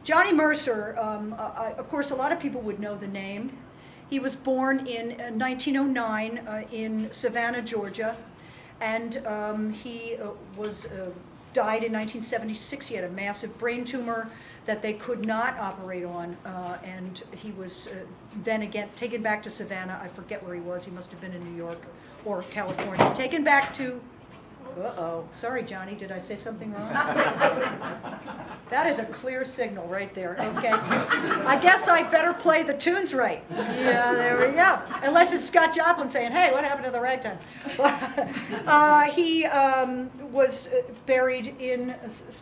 Johnny Mercer, of course, a lot of people would know the name. He was born in 1909 in Savannah, Georgia, and he died in 1976. He had a massive brain tumor that they could not operate on, and he was then again taken back to Savannah. I forget where he was. He must have been in New York or California. Taken back to, sorry, Johnny, did I say something wrong? That is a clear signal right there, okay. I guess I better play the tunes right. Yeah, there we go. Unless it's Scott Joplin saying, hey, what happened to the ragtime? He was buried in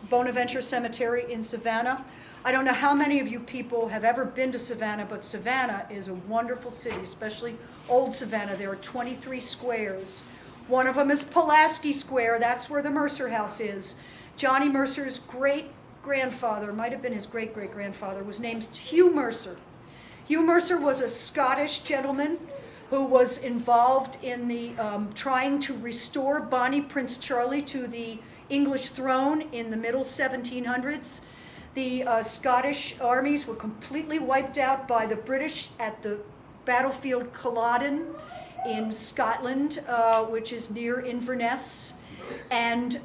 Bonaventure Cemetery in Savannah. I don't know how many of you people have ever been to Savannah, but Savannah is a wonderful city, especially old Savannah. There are 23 squares. One of them is Pulaski Square. That's where the Mercer House is. Johnny Mercer's great-grandfather, might have been his great-great-grandfather, was named Hugh Mercer. Hugh Mercer was a Scottish gentleman who was involved in the trying to restore Bonnie Prince Charlie to the English throne in the middle 1700s. The Scottish armies were completely wiped out by the British at the battlefield Culloden in Scotland, which is near Inverness, and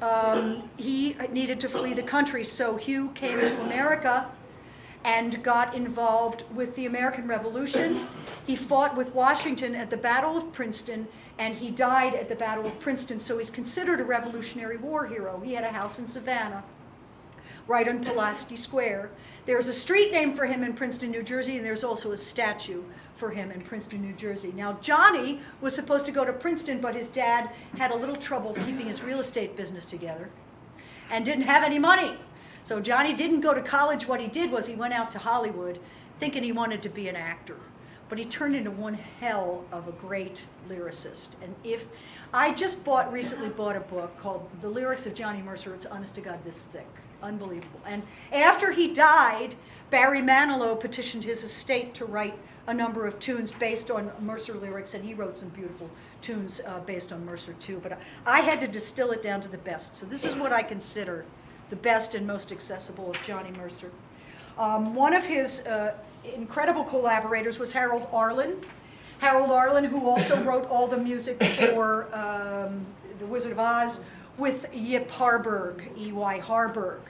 he needed to flee the country, so Hugh came to America and got involved with the American Revolution. He fought with Washington at the Battle of Princeton, and he died at the Battle of Princeton, so he's considered a Revolutionary War hero. He had a house in Savannah, right on Pulaski Square. There's a street named for him in Princeton, New Jersey, and there's also a statue for him in Princeton, New Jersey. Now, Johnny was supposed to go to Princeton, but his dad had a little trouble keeping his real estate business together and didn't have any money. So Johnny didn't go to college. What he did was he went out to Hollywood thinking he wanted to be an actor. But he turned into one hell of a great lyricist. And if I just recently bought a book called The Lyrics of Johnny Mercer. It's honest to God this thick. Unbelievable. And after he died, Barry Manilow petitioned his estate to write a number of tunes based on Mercer lyrics, and he wrote some beautiful tunes based on Mercer too. But I had to distill it down to the best. So this is what I consider the best and most accessible of Johnny Mercer. One of his incredible collaborators was Harold Arlen. Harold Arlen, who also wrote all the music for The Wizard of Oz with Yip Harburg, E.Y. Harburg.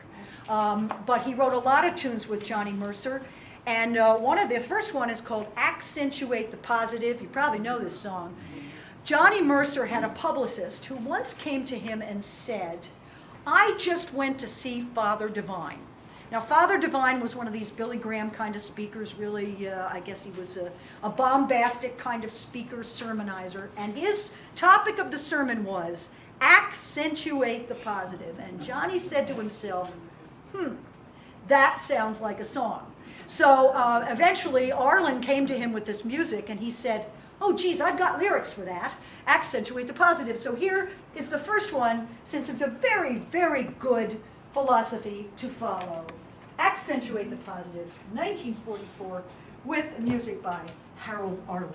But he wrote a lot of tunes with Johnny Mercer. And the first one is called Accentuate the Positive. You probably know this song. Johnny Mercer had a publicist who once came to him and said, I just went to see Father Divine. Now, Father Divine was one of these Billy Graham kind of speakers, really, I guess he was a bombastic kind of speaker, sermonizer, and his topic of the sermon was, accentuate the positive. And Johnny said to himself, that sounds like a song. So eventually, Arlen came to him with this music, and he said, oh, geez, I've got lyrics for that. Accentuate the positive. So here is the first one, since it's a very, very good philosophy to follow. Accentuate the Positive, 1944, with music by Harold Arlen.